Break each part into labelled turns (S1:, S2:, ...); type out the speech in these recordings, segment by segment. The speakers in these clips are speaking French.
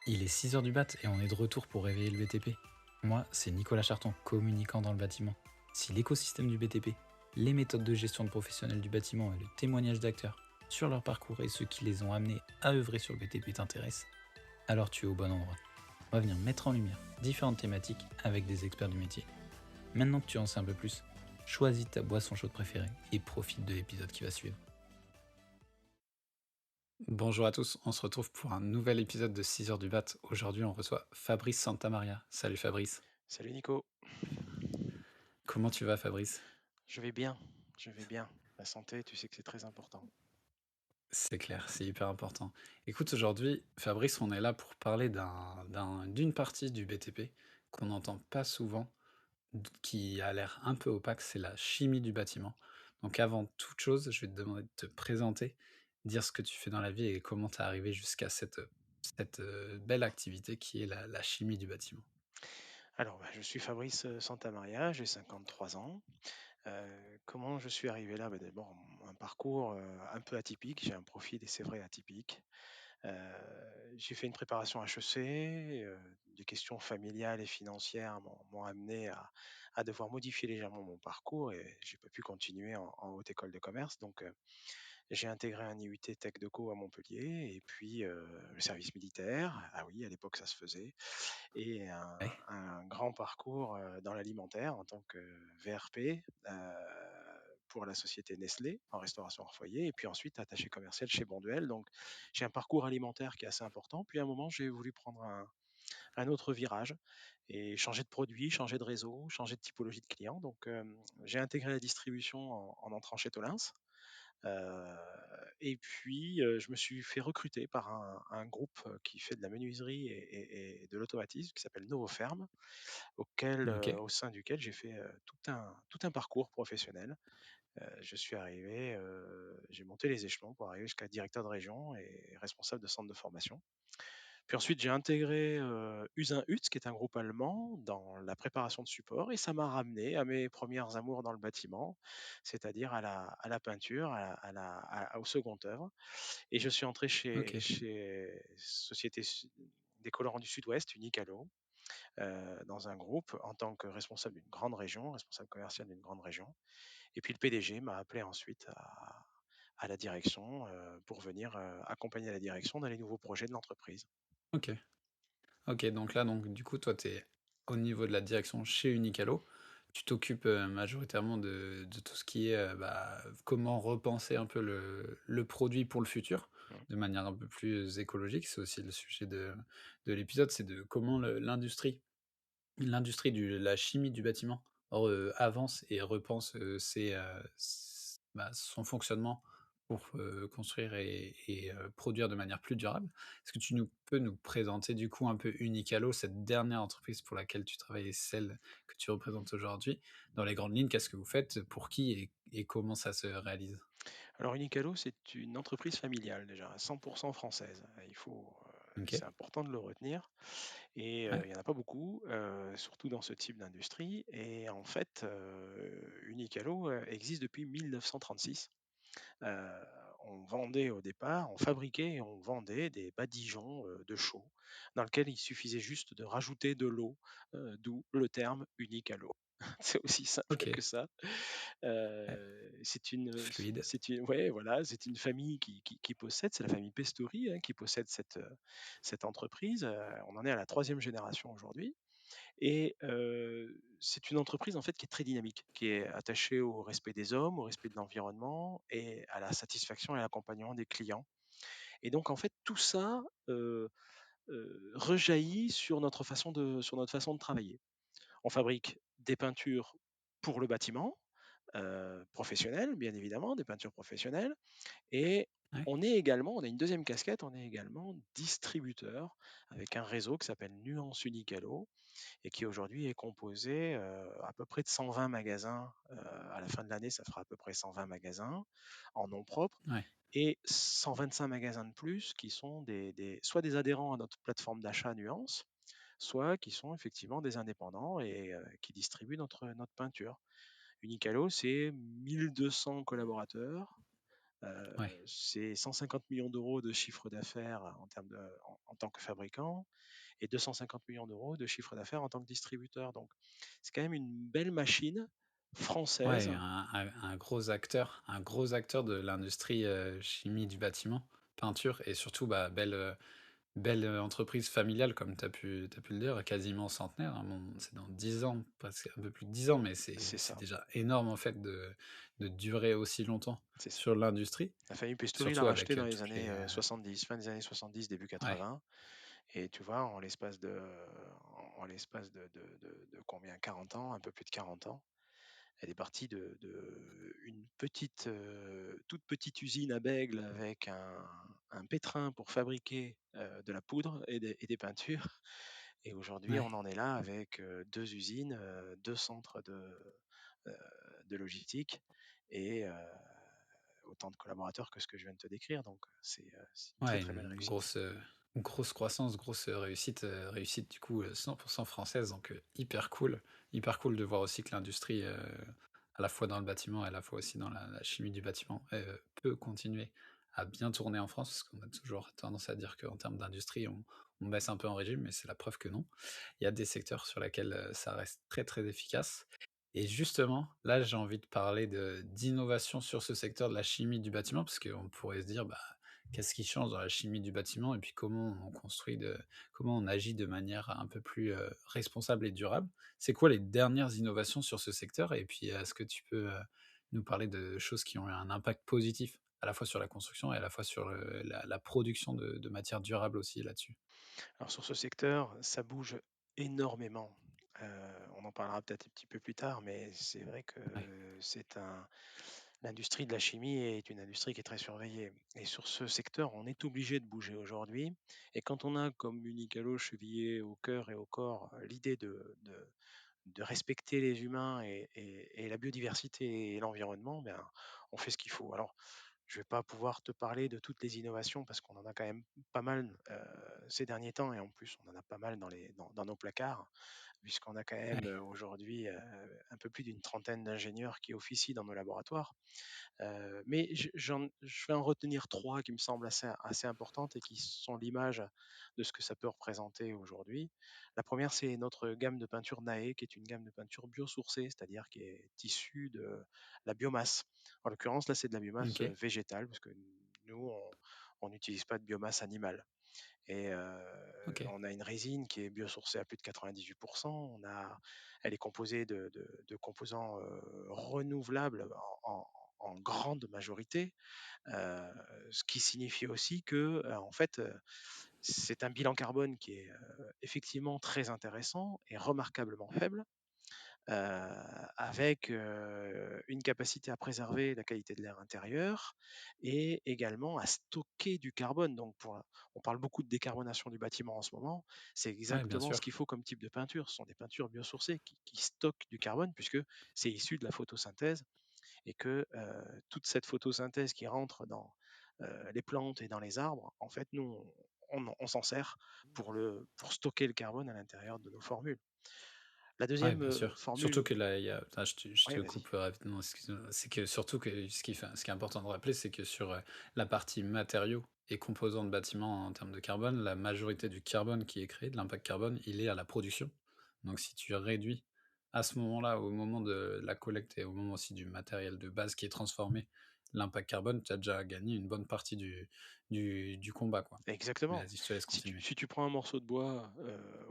S1: Il est 6 heures du mat et on est de retour pour réveiller le BTP. Moi, c'est Nicolas Charton, communicant dans le bâtiment. Si l'écosystème du BTP, les méthodes de gestion de professionnels du bâtiment et le témoignage d'acteurs sur leur parcours et ceux qui les ont amenés à œuvrer sur le BTP t'intéressent, alors tu es au bon endroit. On va venir mettre en lumière différentes thématiques avec des experts du métier. Maintenant que tu en sais un peu plus, choisis ta boisson chaude préférée et profite de l'épisode qui va suivre. Bonjour à tous, on se retrouve pour un nouvel épisode de 6 heures du bat. Aujourd'hui, on reçoit Fabrice Santamaria. Salut Fabrice.
S2: Salut Nico,
S1: Comment tu vas Fabrice?
S2: je vais bien, je vais bien. La santé, tu sais que c'est très important.
S1: C'est clair, c'est hyper important. Écoute, aujourd'hui, Fabrice, on est là pour parler d'une partie du BTP qu'on n'entend pas souvent, qui a l'air un peu opaque, c'est la chimie du bâtiment. Donc avant toute chose, je vais te demander de te présenter, dire ce que tu fais dans la vie et comment tu es arrivé jusqu'à cette belle activité qui est la chimie du bâtiment.
S2: Alors, je suis Fabrice Santamaria, j'ai 53 ans. Comment je suis arrivé là? D'abord, un parcours un peu atypique, j'ai un profil et c'est vrai atypique. J'ai fait une préparation HEC, des questions familiales et financières m'ont amené à devoir modifier légèrement mon parcours et j'ai pas pu continuer en haute école de commerce. Donc, j'ai intégré un IUT Tech Deco à Montpellier et puis, le service militaire. Ah oui, à l'époque, ça se faisait et
S1: Ouais,
S2: un grand parcours, dans l'alimentaire en tant que VRP, pour la société Nestlé en restauration hors foyer et puis ensuite attaché commercial chez Bonduelle. Donc j'ai un parcours alimentaire qui est assez important. Puis à un moment, j'ai voulu prendre un autre virage et changer de produit, changer de réseau, changer de typologie de client. Donc, j'ai intégré la distribution en entrant chez Tolins. Heu et puis, je me suis fait recruter par un groupe, qui fait de la menuiserie et de l'automatisme qui s'appelle Novoferm,
S1: ok.
S2: au sein duquel j'ai fait, tout un parcours professionnel. Je suis arrivé, j'ai monté les échelons pour arriver jusqu'à directeur de région et responsable de centre de formation. Puis ensuite, j'ai intégré, Usin Hütz, qui est un groupe allemand, dans la préparation de support et ça m'a ramené à mes premières amours dans le bâtiment, c'est-à-dire à la peinture, au second œuvre et je suis entré chez
S1: Ok.
S2: chez Société Su des Colorants du Sud-Ouest, Unicalo, dans un groupe en tant que responsable d'une grande région, responsable commercial d'une grande région et puis le PDG m'a appelé ensuite à la direction, pour venir, accompagner la direction dans les nouveaux projets de l'entreprise.
S1: Ok. Ok, donc là, donc, du coup, toi, tu es au niveau de la direction chez Unicalo. Tu t'occupes majoritairement de tout ce qui est comment repenser un peu le produit pour le futur
S2: Mmh.
S1: de manière un peu plus écologique. C'est aussi le sujet de l'épisode, c'est de comment l'industrie de la chimie du bâtiment avance et repense son fonctionnement pour construire et produire de manière plus durable. Est-ce que peux nous présenter du coup un peu Unicalo, cette dernière entreprise pour laquelle tu travailles et celle que tu représentes aujourd'hui? Dans les grandes lignes, qu'est-ce que vous faites? Pour qui et comment ça se réalise?
S2: Alors Unicalo, c'est une entreprise familiale déjà, à 100 française.
S1: OK.
S2: C'est important de le retenir et
S1: Ouais.
S2: il y en a pas beaucoup, surtout dans ce type d'industrie et en fait, Unicalo, existe depuis 1936. Heu, on fabriquait et on vendait des badigeons, de chaux dans lequel il suffisait juste de rajouter de l'eau, d'où le terme Unicalo. C'est aussi simple que
S1: OK.
S2: ça.
S1: Ouais.
S2: C'est une,
S1: Fluide.
S2: c'est une ouais, voilà, c'est une famille qui possède, c'est la famille Pestori, hein, qui possède cette entreprise. On en est à la troisième génération aujourd'hui et c'est une entreprise, en fait, qui est très dynamique, qui est attachée au respect des hommes, au respect de l'environnement et à la satisfaction et à l'accompagnement des clients et donc en fait, tout ça, rejaillit sur notre façon de travailler. On fabrique des peintures pour le bâtiment, professionnelles, bien évidemment, des peintures professionnelles et
S1: Ouais.
S2: on a une deuxième casquette, on est également distributeur avec un réseau qui s'appelle Nuance Unicalo et qui aujourd'hui est composé, à peu près de 120 magasins, à la fin de l'année, ça fera à peu près 120 magasins en nom propre
S1: Ouais.
S2: et 125 magasins de plus qui sont soit des adhérents à notre plateforme d'achat Nuance, soit qui sont effectivement des indépendants et qui distribuent notre peinture. Unicalo, c'est 1 200 collaborateurs,
S1: Ouais,
S2: C'est 150 millions d'euros de chiffre d'affaires en tant que fabricant et 250 millions d'euros de chiffre d'affaires en tant que distributeur. Donc, c'est quand même une belle machine française.
S1: ouais, un gros acteur de l'industrie, chimie du bâtiment, peinture et surtout, bah, belle, entreprise familiale comme tu as pu le dire, quasiment centenaire, hein. Bon, c'est dans 10 ans, presque un peu plus de 10 ans, mais
S2: C'est
S1: c'est
S2: ça,
S1: déjà énorme en fait de durer aussi longtemps
S2: c'est ça.
S1: sur l'industrie,
S2: La famille Pistori l'a
S1: surtout
S2: racheté
S1: avec,
S2: dans les
S1: toutes
S2: années
S1: les,
S2: 70, fin des années 70, début
S1: ouais,
S2: 80. Et tu vois, en l'espace de combien? 40 ans, un peu plus de 40 ans, elle est partie de une petite, toute petite usine à Bègles avec un pétrin pour fabriquer de la poudre et des peintures. Et aujourd'hui,
S1: ouais,
S2: on en est là avec 2 usines, 2 centres euh, de logistique et autant de collaborateurs que ce que je viens de te décrire. Donc, c'est une très
S1: ouais,
S2: très belle réussite.
S1: une grosse croissance, grosse, réussite du coup, 100 française donc hyper cool de voir aussi que l'industrie, à la fois dans le bâtiment et à la fois aussi dans la chimie du bâtiment, peut continuer à bien tourner en France. Parce qu'on a toujours tendance à dire qu'en termes d'industrie, on baisse un peu en régime, mais c'est la preuve que non. Il y a des secteurs sur lesquels, ça reste très, très efficace et justement, là, j'ai envie de parler de d'innovation sur ce secteur de la chimie du bâtiment parce qu'on pourrait se dire: «Bah, qu'est-ce qui change dans la chimie du bâtiment et puis comment on agit de manière un peu plus, responsable et durable?» C'est quoi les dernières innovations sur ce secteur? Et puis, est-ce que tu peux, nous parler de choses qui ont eu un impact positif, à la fois sur la construction et à la fois sur la production de matières durables aussi là-dessus?
S2: Alors sur ce secteur, ça bouge énormément. On en parlera peut-être un petit peu plus tard, mais c'est vrai que
S1: Ouais,
S2: l'industrie de la chimie est une industrie qui est très surveillée. Et sur ce secteur, on est obligé de bouger aujourd'hui. Et quand on a comme unique à chevillé au cœur et au corps l'idée de respecter les humains et la biodiversité et l'environnement, ben, on fait ce qu'il faut. Alors, je ne vais pas pouvoir te parler de toutes les innovations parce qu'on en a quand même pas mal ces derniers temps et en plus on en a pas mal dans nos placards puisqu'on a quand même
S1: ouais,
S2: aujourd'hui un peu plus d'une trentaine d'ingénieurs qui officient dans nos laboratoires. Mais je vais en retenir 3 qui me semblent assez importantes et qui sont l'image de ce que ça peut représenter aujourd'hui. La première, c'est notre gamme de peinture Naé, qui est une gamme de peinture biosourcée, c'est-à-dire qui est issue de la biomasse. En l'occurrence, là, c'est de la biomasse
S1: OK,
S2: végétale, parce que nous, on n'utilise pas de biomasse animale. Et
S1: OK.
S2: on a une résine qui est biosourcée à plus de 98. Elle est composée de composants renouvelables en grande majorité, euh, ce qui signifie aussi que, en fait, c'est un bilan carbone qui est effectivement très intéressant et remarquablement faible, avec une capacité à préserver la qualité de l'air intérieur et également à stocker du carbone. Donc, on parle beaucoup de décarbonation du bâtiment en ce moment. C'est
S1: Ouais, bien
S2: exactement ce qu'il
S1: sûr.
S2: faut comme type de peinture. Ce sont des peintures biosourcées qui stockent du carbone puisque c'est issu de la photosynthèse et que toute cette photosynthèse qui rentre dans les plantes et dans les arbres, en fait, nous, on s'en sert pour stocker le carbone à l'intérieur de nos formules. La
S1: Ouais,
S2: deuxième
S1: bien sûr. Surtout
S2: formule,
S1: que là, il y a attends, je te
S2: ouais, vas-y.
S1: coupe, rapidement, excuse-moi. C'est que surtout que ce qui est important de rappeler, c'est que sur, la partie matériaux et composants de bâtiments en termes de carbone, la majorité du carbone qui est créé, de l'impact carbone, il est à la production. Donc si tu réduis à ce moment-là, au moment de la collecte et au moment aussi du matériel de base qui est transformé, l'impact carbone, tu as déjà gagné une bonne partie du combat, quoi. Mais
S2: Exactement.
S1: vas-y, je te laisse
S2: Si tu,
S1: continuer.
S2: si tu prends un morceau de bois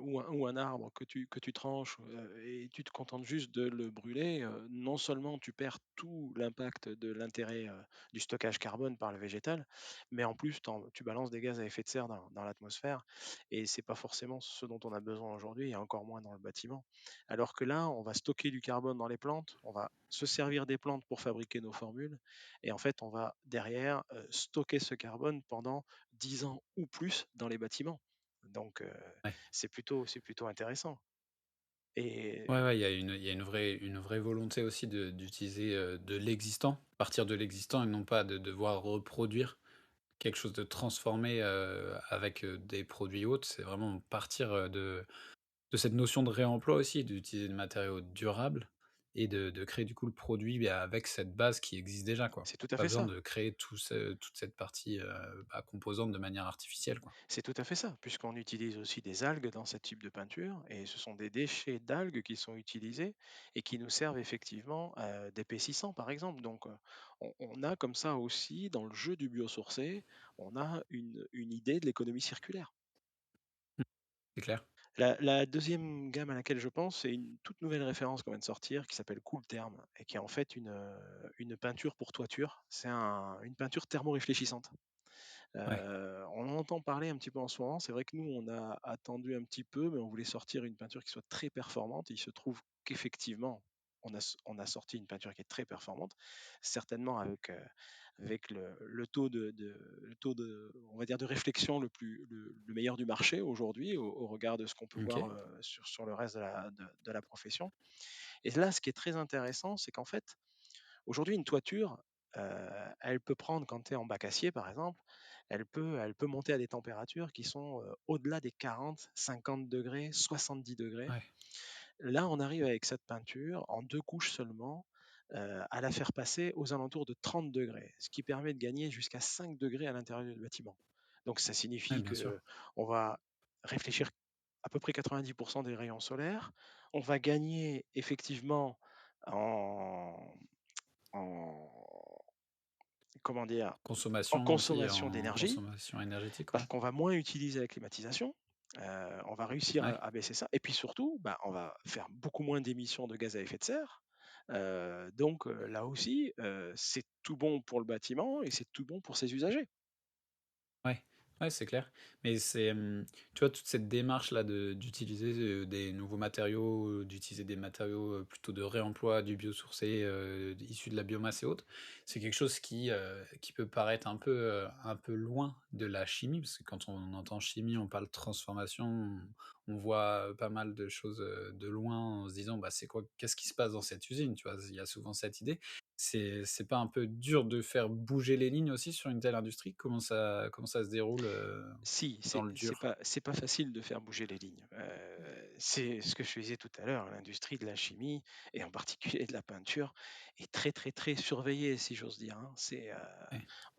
S2: ou un arbre que tu tranches et tu te contentes juste de le brûler, non seulement tu perds tout l'impact de l'intérêt du stockage carbone par le végétal, mais en plus tu balances des gaz à effet de serre dans l'atmosphère et c'est pas forcément ce dont on a besoin aujourd'hui et encore moins dans le bâtiment. Alors que là, on va stocker du carbone dans les plantes, on va se servir des plantes pour fabriquer nos formules et en fait, on va derrière stocker ce carbone pendant 10 ans ou plus dans les bâtiments. Donc,
S1: Ouais.
S2: c'est plutôt intéressant. Et
S1: Ouais, ouais, il y a une vraie volonté aussi d'utiliser, de l'existant, partir de l'existant et non pas de devoir reproduire quelque chose de transformé, avec, des produits autres. C'est vraiment partir, de cette notion de réemploi aussi, d'utiliser des matériaux durables et de créer du coup le produit, avec cette base qui existe déjà, quoi.
S2: C'est tout à
S1: Pas
S2: fait
S1: besoin
S2: ça.
S1: de créer toute cette partie, composante de manière artificielle, quoi.
S2: C'est tout à fait ça, puisqu'on utilise aussi des algues dans ce type de peinture et ce sont des déchets d'algues qui sont utilisés et qui nous servent effectivement d'épaississant, par exemple. Donc, on a comme ça aussi, dans le jeu du biosourcé, on a une idée de l'économie circulaire.
S1: Mmh, c'est clair.
S2: La deuxième gamme à laquelle je pense, c'est une toute nouvelle référence qu'on vient de sortir qui s'appelle Cool Term et qui est en fait une peinture pour toiture. C'est une peinture thermoréfléchissante.
S1: Ouais,
S2: On en entend parler un petit peu en ce moment. C'est vrai que nous, on a attendu un petit peu, mais on voulait sortir une peinture qui soit très performante. Il se trouve qu'effectivement, on a sorti une peinture qui est très performante, certainement avec le taux de, on va dire, de réflexion le meilleur du marché aujourd'hui, au regard de ce qu'on peut voir
S1: OK,
S2: sur le reste de la profession. Et là, ce qui est très intéressant, c'est qu'en fait, aujourd'hui, une toiture, elle peut prendre, quand tu es en bac acier, par exemple, elle peut monter à des températures qui sont au-delà des 40, 50 degrés, 70 degrés.
S1: ouais,
S2: Là, on arrive avec cette peinture, en 2 couches seulement, à la faire passer aux alentours de 30 degrés, ce qui permet de gagner jusqu'à 5 degrés à l'intérieur du bâtiment. Donc ça
S1: ouais,
S2: signifie
S1: bien sûr.
S2: qu'on va réfléchir à peu près 90% des rayons solaires. On va gagner effectivement en en comment dire? En
S1: Consommation aussi,
S2: consommation
S1: en
S2: d'énergie,
S1: consommation énergétique,
S2: parce
S1: ouais.
S2: qu'on va moins utiliser la climatisation. On va réussir
S1: Ouais,
S2: à baisser ça et puis surtout, bah, on va faire beaucoup moins d'émissions de gaz à effet de serre. Donc là aussi, c'est tout bon pour le bâtiment et c'est tout bon pour ses usagers.
S1: ouais, ouais, c'est clair. Mais c'est, tu vois, toute cette démarche-là d'utiliser, des nouveaux matériaux, d'utiliser des matériaux, plutôt de réemploi, du biosourcé, issus de la biomasse et autres, c'est quelque chose qui peut paraître un peu loin de la chimie, parce que quand on entend chimie, on parle transformation, on voit pas mal de choses, de loin en se disant: «Bah, c'est quoi? Qu'est-ce qui se passe dans cette usine?» Tu vois? Il y a souvent cette idée. C'est pas un peu dur de faire bouger les lignes aussi sur une telle industrie? Comment ça se déroule,
S2: Si,
S1: dans
S2: c'est
S1: le
S2: c'est
S1: dur?
S2: pas c'est pas facile de faire bouger les lignes. C'est ce que je disais tout à l'heure, l'industrie de la chimie et en particulier de la peinture est très, très, très surveillée, si j'ose dire, hein.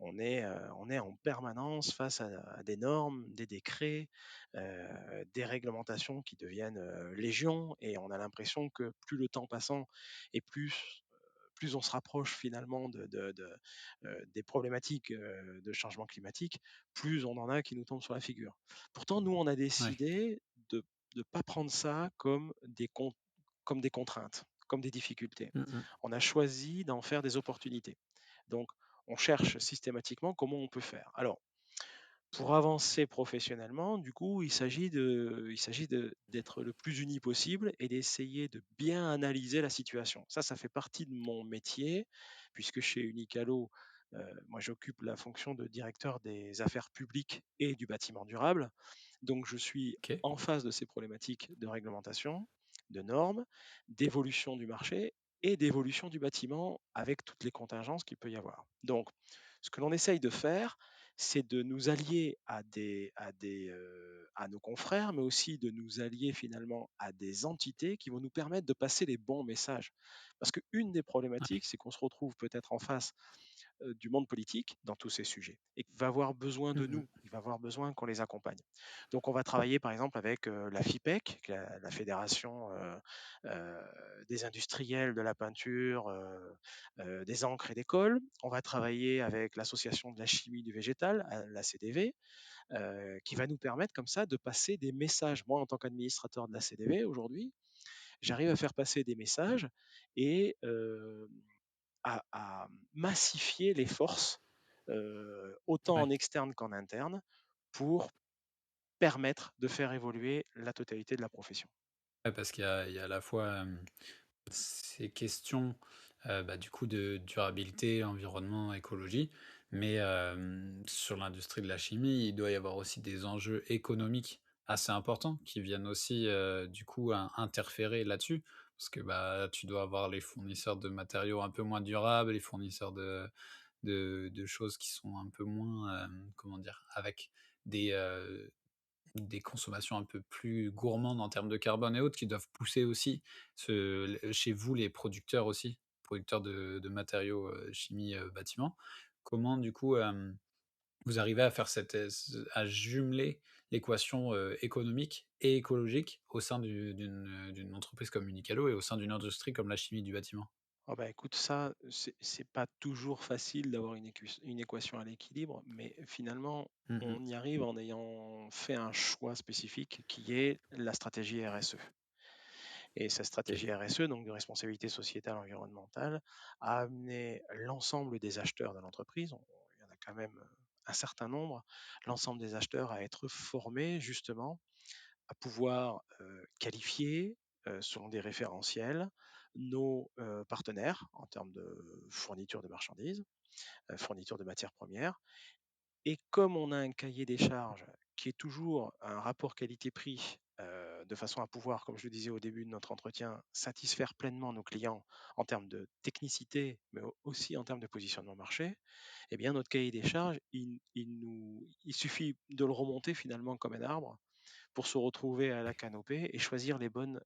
S1: Ouais,
S2: On est en permanence face à des normes, des décrets, des réglementations qui deviennent, légion et on a l'impression que plus le temps passant et plus on se rapproche finalement des problématiques, de changement climatique, plus on en a qui nous tombent sur la figure. Pourtant, nous, on a
S1: ouais.
S2: décidé de ne pas prendre ça comme des contraintes, comme des difficultés.
S1: Mmh mh.
S2: On a choisi d'en faire des opportunités. Donc, on cherche systématiquement comment on peut faire. Alors, pour avancer professionnellement, du coup, d'être le plus uni possible et d'essayer de bien analyser la situation. Ça fait partie de mon métier, puisque chez Unicalo, moi j'occupe la fonction de directeur des affaires publiques et du bâtiment durable. Donc je suis
S1: OK.
S2: en face de ces problématiques de réglementation, de normes, d'évolution du marché et d'évolution du bâtiment avec toutes les contingences qu'il peut y avoir. Donc, ce que l'on essaye de faire, c'est de nous allier à nos confrères, mais aussi de nous allier finalement à des entités qui vont nous permettre de passer les bons messages. Parce qu'une des
S1: Ouais.
S2: problématiques, c'est qu'on se retrouve peut-être en face du monde politique dans tous ces sujets et qu'il va avoir besoin de
S1: Mmh
S2: nous,
S1: mh.
S2: il va avoir besoin qu'on les accompagne. Donc on va travailler par exemple avec la FIPEC, qui est la fédération euh, des industriels de la peinture, des encres et des cols. On va travailler avec l'association de la chimie du végétal, la CDV, qui va nous permettre comme ça de passer des messages. Moi, en tant qu'administrateur de la CDV aujourd'hui, j'arrive à faire passer des messages et à massifier les forces, autant
S1: Ouais.
S2: en externe qu'en interne, pour permettre de faire évoluer la totalité de la profession.
S1: Ouais, parce qu'il y a à la fois, ces questions, du coup de durabilité, environnement, écologie, mais sur l'industrie de la chimie, il doit y avoir aussi des enjeux économiques assez importants qui viennent aussi, du coup interférer là-dessus. Parce que, bah, tu dois avoir les fournisseurs de matériaux un peu moins durables, les fournisseurs de choses qui sont un peu moins, comment dire? Avec des, des consommations un peu plus gourmandes en termes de carbone et autres, qui doivent pousser aussi chez vous les producteurs aussi, producteurs de matériaux, chimie, bâtiment. Comment du coup, vous arrivez à faire à jumeler l'équation, économique et écologique au sein d'une entreprise comme Uniqalo et au sein d'une industrie comme la chimie du bâtiment?
S2: Oh bah, écoute, ça, c'est pas toujours facile d'avoir une équation à l'équilibre, mais finalement,
S1: Mmh mh.
S2: on y arrive en ayant fait un choix spécifique qui est la stratégie RSE. Et cette
S1: OK.
S2: stratégie RSE, donc de responsabilité sociétale environnementale, a amené l'ensemble des acheteurs de l'entreprise, il y en a quand même un certain nombre, l'ensemble des acheteurs à être formés justement à pouvoir qualifier selon des référentiels nos partenaires en termes de fourniture de marchandises, fourniture de matières premières. Et comme on a un cahier des charges qui est toujours un rapport qualité-prix, de façon à pouvoir, comme je le disais au début de notre entretien, satisfaire pleinement nos clients en termes de technicité, mais aussi en termes de positionnement marché, eh bien notre cahier des charges, il suffit de le remonter finalement comme un arbre pour se retrouver à la canopée et choisir les bonnes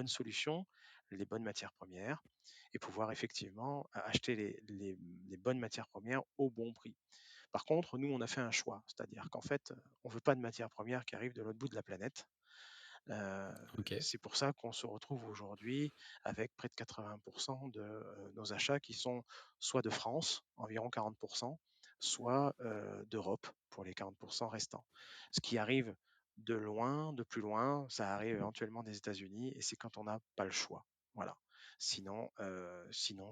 S2: solutions, les bonnes matières premières et pouvoir effectivement acheter les bonnes matières premières au bon prix. Par contre, nous, on a fait un choix, c'est-à-dire qu'en fait, on ne veut pas de matières premières qui arrivent de l'autre bout de la planète. Heu,
S1: OK.
S2: c'est pour ça qu'on se retrouve aujourd'hui avec près de 80 de, nos achats qui sont soit de France, environ 40, soit, d'Europe pour les 40 restants. Ce qui arrive de loin, de plus loin, ça arrive éventuellement des États-Unis et c'est quand on n'a pas le choix. Voilà. Sinon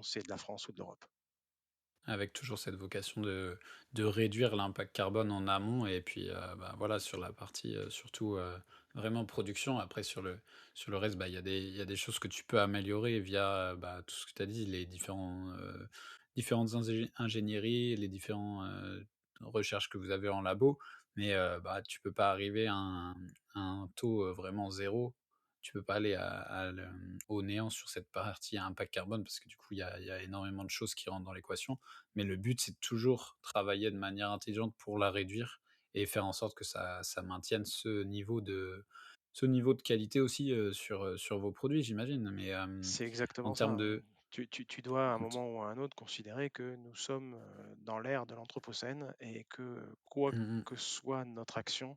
S2: c'est de la France ou de l'Europe.
S1: Avec toujours cette vocation de réduire l'impact carbone en amont et puis, bah, voilà sur la partie, surtout, vraiment production. Après sur le reste, bah, il y a des choses que tu peux améliorer via, bah, tout ce que tu as dit, les différentes ingénieries, les différents, recherches que vous avez en labo. Mais, bah, tu peux pas arriver à un taux, vraiment zéro. Tu peux pas aller au néant sur cette partie à impact carbone parce que du coup, il y a énormément de choses qui rentrent dans l'équation. Mais le but, c'est de toujours travailler de manière intelligente pour la réduire et faire en sorte que ça maintienne ce niveau de qualité aussi, sur vos produits, j'imagine. Mais,
S2: C'est
S1: en
S2: exactement ça,
S1: termes
S2: hein.
S1: de
S2: Tu dois à un
S1: en t
S2: moment ou à un autre considérer que nous sommes, dans l'ère de l'anthropocène et que quoi
S1: mmh mh.
S2: que soit notre action,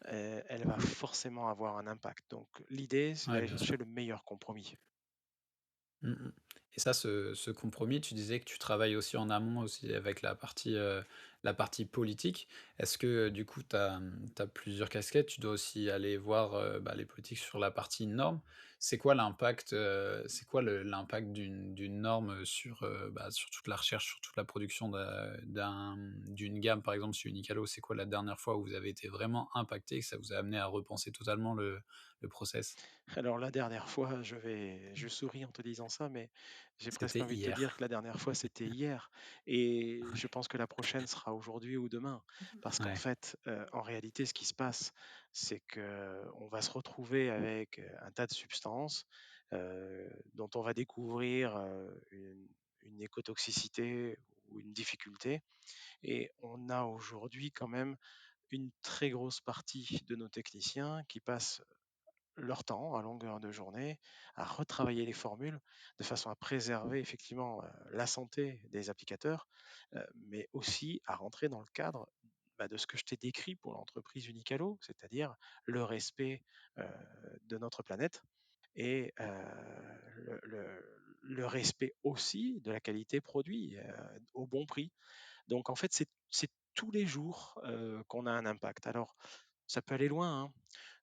S2: elle va forcément avoir un impact. Donc l'idée, c'est
S1: Ouais,
S2: d'aller
S1: bien
S2: chercher
S1: sûr.
S2: le meilleur compromis.
S1: Mmh mh. Et ça, ce compromis, tu disais que tu travailles aussi en amont aussi avec la partie politique. Est-ce que, du coup, tu as, plusieurs casquettes? Tu dois aussi aller voir, bah, les politiques sur la partie normes. C'est quoi l'impact d'une norme, sur, bah, sur toute la recherche, sur toute la production d'une gamme, par exemple, sur Uniqalo? C'est quoi la dernière fois où vous avez été vraiment impacté, que ça vous a amené à repenser totalement le process?
S2: Alors la dernière fois, je souris en te disant ça, mais j'ai presque
S1: C'était
S2: envie de te dire
S1: hier.
S2: que la dernière fois, c'était hier et je pense que la prochaine sera aujourd'hui ou demain. Parce qu'en
S1: Ouais,
S2: fait, en réalité, ce qui se passe, c'est que on va se retrouver avec, un tas de substances, dont on va découvrir, une écotoxicité ou une difficulté et on a aujourd'hui quand même une très grosse partie de nos techniciens qui passent leur temps à longueur de journée à retravailler les formules de façon à préserver effectivement la santé des applicateurs, mais aussi à rentrer dans le cadre de ce que je t'ai décrit pour l'entreprise Unicalo, c'est-à-dire le respect euh, de notre planète et le respect aussi de la qualité produit au bon prix. Donc en fait, c'est tous les jours qu'on a un impact. Alors, ça peut aller loin, hein.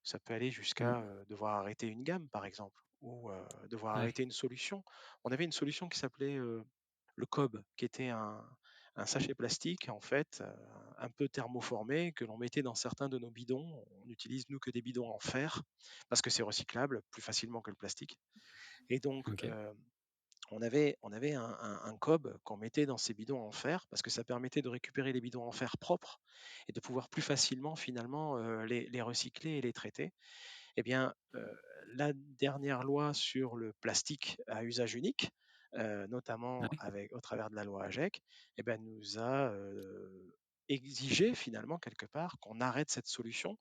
S2: Ça peut aller
S1: mmh,
S2: jusqu'à devoir arrêter une gamme, par exemple, ou devoir
S1: ouais,
S2: arrêter une solution. On avait une solution qui s'appelait le COB, qui était un sachet plastique, en fait, un peu thermoformé, que l'on mettait dans certains de nos bidons. On utilise, nous, que des bidons en fer, parce que c'est recyclable plus facilement que le plastique. Et donc,
S1: OK.
S2: on avait un cob qu'on mettait dans ces bidons en fer parce que ça permettait de récupérer les bidons en fer propres et de pouvoir plus facilement finalement les recycler et les traiter. Eh bien, la dernière loi sur le plastique à usage unique, notamment
S1: Ouais.
S2: au travers de la loi AGEC, eh ben, nous a exiger finalement quelque part qu'on arrête cette solution,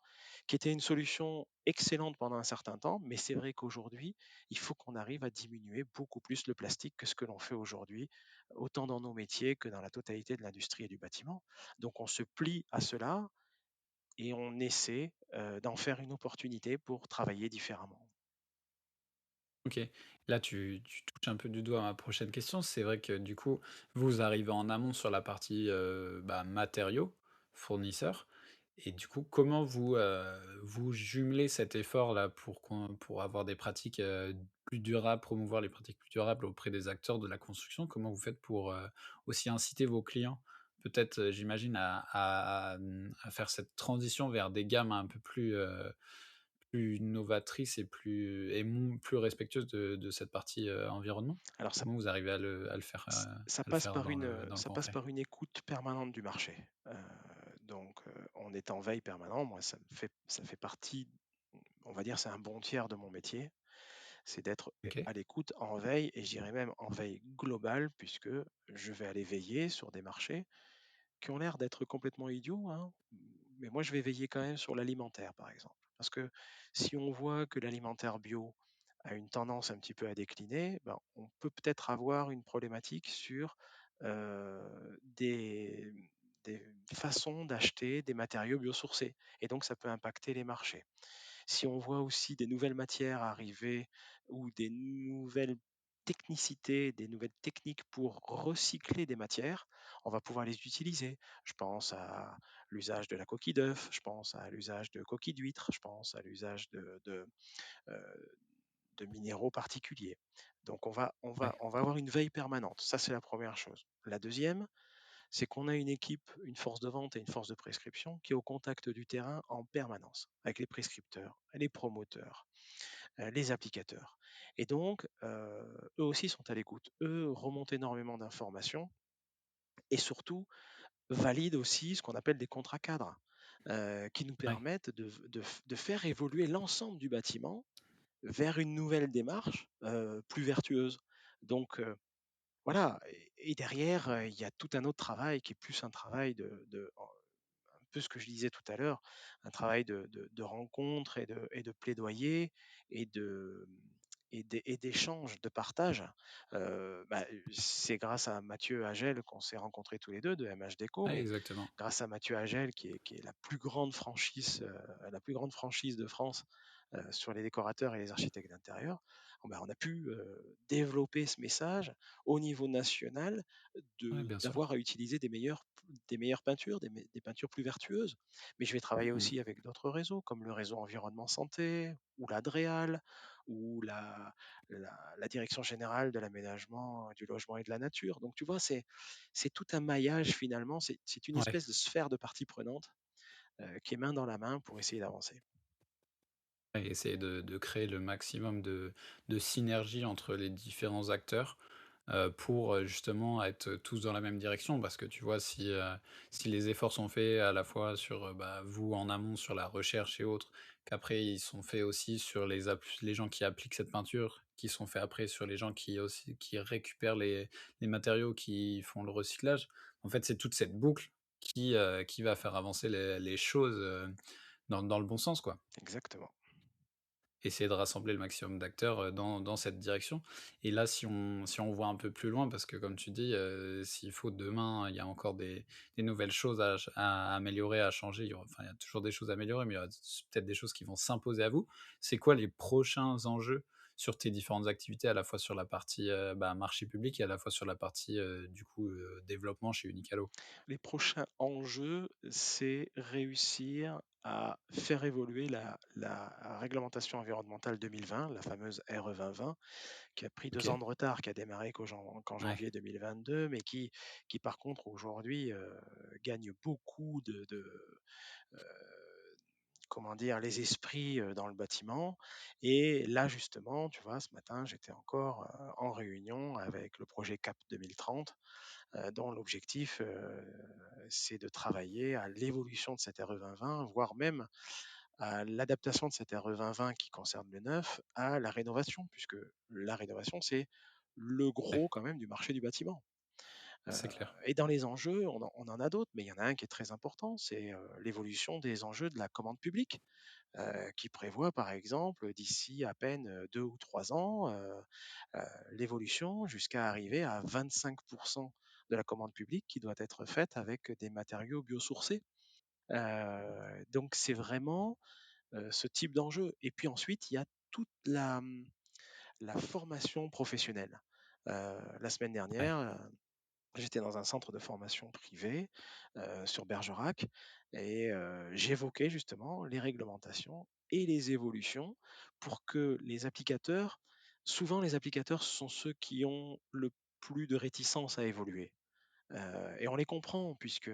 S2: qui était une solution excellente pendant un certain temps, mais c'est vrai qu'aujourd'hui, il faut qu'on arrive à diminuer beaucoup plus le plastique que ce que l'on fait aujourd'hui, autant dans nos métiers que dans la totalité de l'industrie et du bâtiment. Donc on se plie à cela et on essaie d'en faire une opportunité pour travailler différemment.
S1: OK. Là, tu touches un peu du doigt ma prochaine question. C'est vrai que du coup, vous arrivez en amont sur la partie, bah, matériaux, fournisseurs et du coup, comment vous jumelez cet effort-là pour avoir des pratiques, plus durables, promouvoir les pratiques plus durables auprès des acteurs de la construction? Comment vous faites pour, aussi inciter vos clients, peut-être, j'imagine à faire cette transition vers des gammes un peu plus novatrice et plus respectueuse de cette partie, environnement?
S2: Alors
S1: Comment vous arrivez
S2: ça
S1: à le
S2: passe
S1: faire
S2: par
S1: dans
S2: une,
S1: le
S2: ça passe
S1: concret?
S2: par une écoute permanente du marché. Donc, on est en veille permanente. Moi, ça fait partie, on va dire, c'est un bon tiers de mon métier. C'est d'être
S1: OK,
S2: à l'écoute, en veille et je dirais même en veille globale puisque je vais aller veiller sur des marchés qui ont l'air d'être complètement idiots, hein, mais moi je vais veiller quand même sur l'alimentaire, par exemple. Parce que si on voit que l'alimentaire bio a une tendance un petit peu à décliner, ben, on peut peut-être avoir une problématique sur des façons d'acheter des matériaux biosourcés. Et donc ça peut impacter les marchés. Si on voit aussi des nouvelles matières arriver ou des nouvelles technicités, des nouvelles techniques pour recycler des matières, on va pouvoir les utiliser. Je pense à l'usage de la coquille d'œuf, je pense à l'usage de coquilles d'huîtres, je pense à l'usage euh, de minéraux particuliers. Donc
S1: ouais,
S2: on va avoir une veille permanente. Ça, c'est la première chose. La deuxième, c'est qu'on a une équipe, une force de vente et une force de prescription qui est au contact du terrain en permanence, avec les prescripteurs, les promoteurs, les applicateurs. Et donc, eux aussi sont à l'écoute. Eux remontent énormément d'informations et surtout valident aussi ce qu'on appelle des contrats cadres, qui nous
S1: ouais,
S2: permettent de faire évoluer l'ensemble du bâtiment vers une nouvelle démarche plus vertueuse. Donc, voilà, et derrière, il y a tout un autre travail qui est plus un travail un peu ce que je disais tout à l'heure, un travail de rencontre et de plaidoyer et de et d'échange, de partage. Bah, c'est grâce à Mathieu Hagel qu'on s'est rencontrés tous les 2 de MH Déco,
S1: ouais,
S2: mais
S1: exactement.
S2: grâce à Mathieu Hagel qui est la plus grande franchise de France, sur les décorateurs et les architectes d'intérieur, bah, on a pu, développer ce message au niveau national
S1: Ouais, bien sûr.
S2: d'avoir à utiliser des meilleures peintures, des peintures plus vertueuses. Mais je vais travailler
S1: Mmh.
S2: aussi avec d'autres réseaux, comme le réseau Environnement Santé, ou l'ADREAL, ou la Direction générale de l'aménagement, du logement et de la nature. Donc tu vois, c'est tout un maillage finalement, c'est une
S1: Ouais.
S2: espèce de sphère de parties prenantes qui est main dans la main pour essayer d'avancer.
S1: Et essayer de créer le maximum de synergie entre les différents acteurs, pour, justement être tous dans la même direction. Parce que tu vois, si les efforts sont faits à la fois sur, bah, vous en amont sur la recherche et autres, qu'après ils sont faits aussi sur les gens qui appliquent cette peinture, qui sont faits après sur les gens qui récupèrent les matériaux, qui font le recyclage. En fait, c'est toute cette boucle qui va faire avancer les choses, dans le bon sens, quoi.
S2: Exactement.
S1: Essayer de rassembler le maximum d'acteurs, dans cette direction et là, si on voit un peu plus loin parce que comme tu dis, s'il faut demain, il y a encore des nouvelles choses à améliorer, à changer, il y a toujours des choses à améliorer, mais il y aura peut-être des choses qui vont s'imposer à vous. C'est quoi les prochains enjeux sur tes différentes activités, à la fois sur la partie, bah, marché public et à la fois sur la partie, du coup, développement chez Unicalo?
S2: Les prochains enjeux, c'est réussir à faire évoluer la réglementation environnementale 2020, la fameuse RE 2020, qui a pris 2 ans
S1: OK,
S2: de retard, qui a démarré qu'en
S1: ouais,
S2: janvier 2022, mais qui par contre aujourd'hui, gagne beaucoup heu, comment dire? Les esprits, dans le bâtiment. Et là justement, tu vois, ce matin, j'étais encore, en réunion avec le projet CAP 2030, dont l'objectif, c'est de travailler à l'évolution de cette RE 2020, voire même à l'adaptation de cette RE 2020 qui concerne le neuf à la rénovation, puisque la rénovation, c'est le
S1: ouais,
S2: gros quand même du marché du bâtiment. Heu
S1: c'est clair.
S2: et dans les enjeux, on en a d'autres, mais il y en a un qui est très important, c'est, l'évolution des enjeux de la commande publique, qui prévoit par exemple d'ici à peine, 2 ou 3 ans, l'évolution jusqu'à arriver à 25 de la commande publique qui doit être faite avec des matériaux biosourcés. Donc c'est vraiment, ce type d'enjeu et puis ensuite il y a toute la formation professionnelle. La semaine
S1: Ouais,
S2: dernière, j'étais dans un centre de formation privé, sur Bergerac et j'évoquais justement les réglementations et les évolutions pour que les applicateurs souvent les applicateurs sont ceux qui ont le plus de réticence à évoluer. Et on les comprend puisque,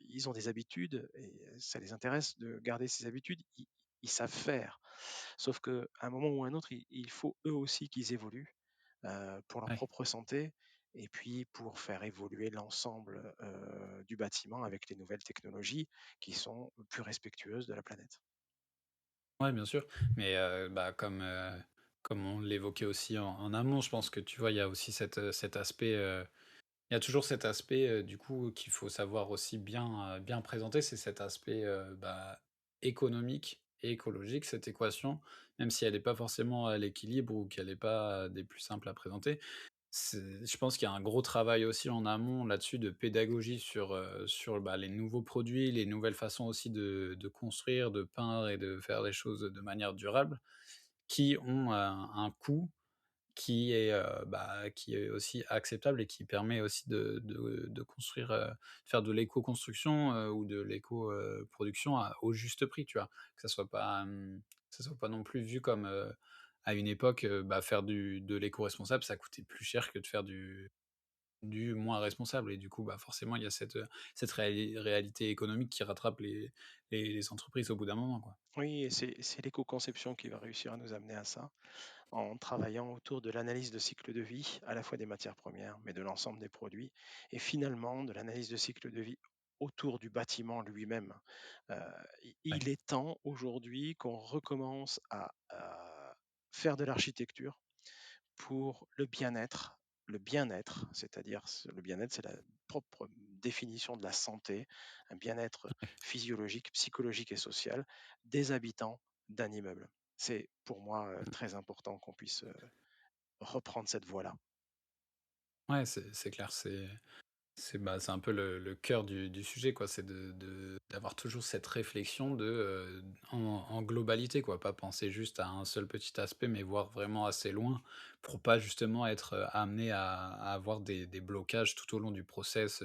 S2: ils ont des habitudes et ça les intéresse de garder ces habitudes. Ils savent faire. Sauf qu'à un moment ou à un autre, il faut eux aussi qu'ils évoluent, pour leur
S1: ouais.
S2: propre santé et puis pour faire évoluer l'ensemble, du bâtiment avec les nouvelles technologies qui sont plus respectueuses de la planète.
S1: Ouais, bien sûr, mais bah, comme on l'évoquait aussi en amont, je pense que, tu vois, il y a aussi cet aspect, il y a toujours cet aspect, du coup, qu'il faut savoir aussi bien présenter, c'est cet aspect, bah, économique et écologique, cette équation, même si elle est pas forcément à l'équilibre ou qu'elle est pas des plus simples à présenter. Je pense qu'il y a un gros travail aussi en amont là-dessus de pédagogie sur, bah, les nouveaux produits, les nouvelles façons aussi de construire, de peindre et de faire les choses de manière durable, qui ont un coût qui est aussi acceptable et qui permet aussi de construire, de faire de l'éco-construction, ou de l'éco, production au juste prix, tu vois? Que ça soit pas, que ça soit pas non plus vu comme, à une époque, bah, faire de l'éco-responsable, ça coûtait plus cher que de faire du moins responsable et du coup, bah, forcément, il y a cette réalité économique qui rattrape les entreprises au bout d'un moment, quoi.
S2: Oui et c'est l'éco-conception qui va réussir à nous amener à ça, en travaillant autour de l'analyse de cycle de vie, à la fois des matières premières, mais de l'ensemble des produits et finalement de l'analyse de cycle de vie autour du bâtiment lui-même. Heu, i
S1: Ouais,
S2: il est temps aujourd'hui qu'on recommence à faire de l'architecture pour le bien-être. Le bien-être, c'est-à-dire le bien-être, c'est la propre définition de la santé, un bien-être
S1: ouais.
S2: physiologique, psychologique et social des habitants d'un immeuble. C'est pour moi
S1: Mmh.
S2: très important qu'on puisse reprendre cette voie-là.
S1: Ouais, c'est clair, bah, c'est un peu le cœur du sujet, quoi. C'est d'avoir toujours cette réflexion en globalité, quoi. Pas penser juste à un seul petit aspect, mais voir vraiment assez loin pour pas justement être, amené à avoir des blocages tout au long du process,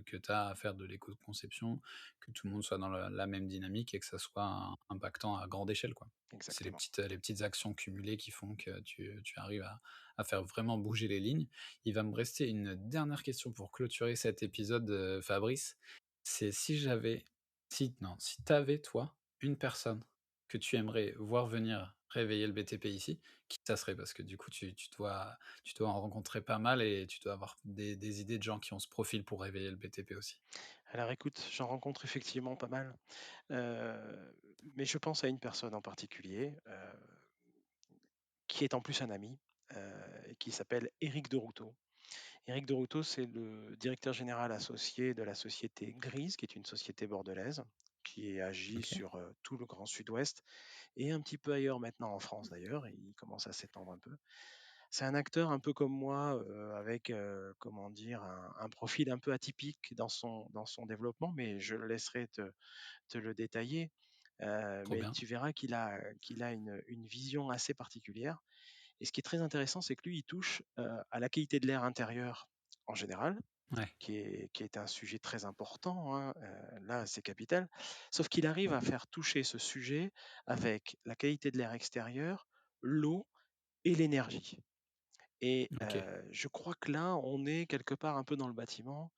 S1: que tu as à faire de l'éco-conception, que tout le monde soit dans la même dynamique et que ça soit impactant à grande échelle, quoi. C'est
S2: Exactement.
S1: les petites actions cumulées qui font que tu arrives à faire vraiment bouger les lignes. Il va me rester une dernière question pour clôturer cet épisode, Fabrice. C'est si t'avais toi, une personne que tu aimerais voir venir réveiller le BTP ici, qui ça serait? Parce que du coup, tu dois en rencontrer pas mal et tu dois avoir des idées de gens qui ont ce profil pour réveiller le BTP aussi.
S2: Alors écoute, j'en rencontre effectivement pas mal, mais je pense à une personne en particulier, qui est en plus un ami, et qui s'appelle Éric Deroutot. Éric Deroutot, c'est le directeur général associé de la société Grise, qui est une société bordelaise, qui agit
S1: OK,
S2: sur, tout le Grand Sud-Ouest et un petit peu ailleurs maintenant en France d'ailleurs, et il commence à s'étendre un peu. C'est un acteur un peu comme moi, avec, comment dire? Un profil un peu atypique dans son développement, mais je le laisserai te le détailler.
S1: trop
S2: Mais
S1: bien.
S2: tu verras qu'il a une vision assez particulière et ce qui est très intéressant, c'est que lui, il touche, à la qualité de l'air intérieur en général,
S1: Ouais,
S2: qui est un sujet très important, hein, là, c'est capital. Sauf qu'il arrive à faire toucher ce sujet avec la qualité de l'air extérieur, l'eau et l'énergie et
S1: OK.
S2: je crois que là, on est quelque part un peu dans le bâtiment.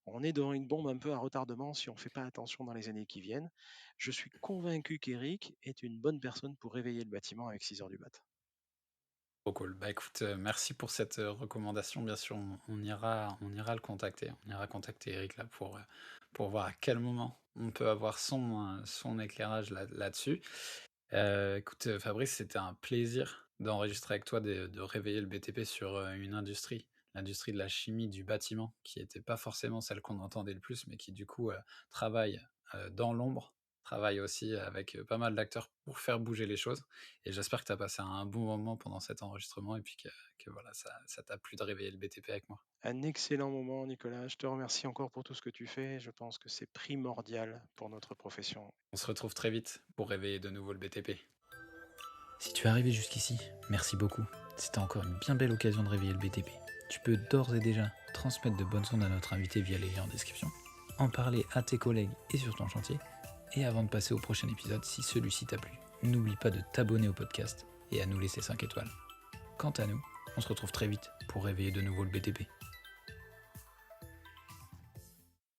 S2: On est devant une bombe un peu à retardement si on ne fait pas attention dans les années qui viennent. Je suis convaincu qu'Eric est une bonne personne pour réveiller le bâtiment avec 6 heures du mat.
S1: Trop cool. Bah, écoute, merci pour cette, recommandation. Bien sûr, on ira le contacter. On ira contacter Eric là pour voir à quel moment on peut avoir son éclairage là-dessus. Écoute, Fabrice, c'était un plaisir d'enregistrer avec toi, de réveiller le BTP sur, une industrie, l'industrie de la chimie du bâtiment, qui n'était pas forcément celle qu'on entendait le plus, mais qui du coup travaille dans l'ombre, travaille aussi avec pas mal d'acteurs pour faire bouger les choses. Et j'espère que tu as passé un bon moment pendant cet enregistrement et puis que voilà, ça t'a plu de réveiller le BTP avec moi.
S2: Un excellent moment, Nicolas. Je te remercie encore pour tout ce que tu fais. Je pense que c'est primordial pour notre profession.
S1: On se retrouve très vite pour réveiller de nouveau le BTP. Si tu es arrivé jusqu'ici, merci beaucoup. C'était encore une bien belle occasion de réveiller le BTP. Tu peux d'ores et déjà transmettre de bonnes ondes à notre invité via les liens en description, en parler à tes collègues et sur ton chantier, et avant de passer au prochain épisode, si celui-ci t'a plu, n'oublie pas de t'abonner au podcast et à nous laisser 5 étoiles. Quant à nous, on se retrouve très vite pour réveiller de nouveau le BTP.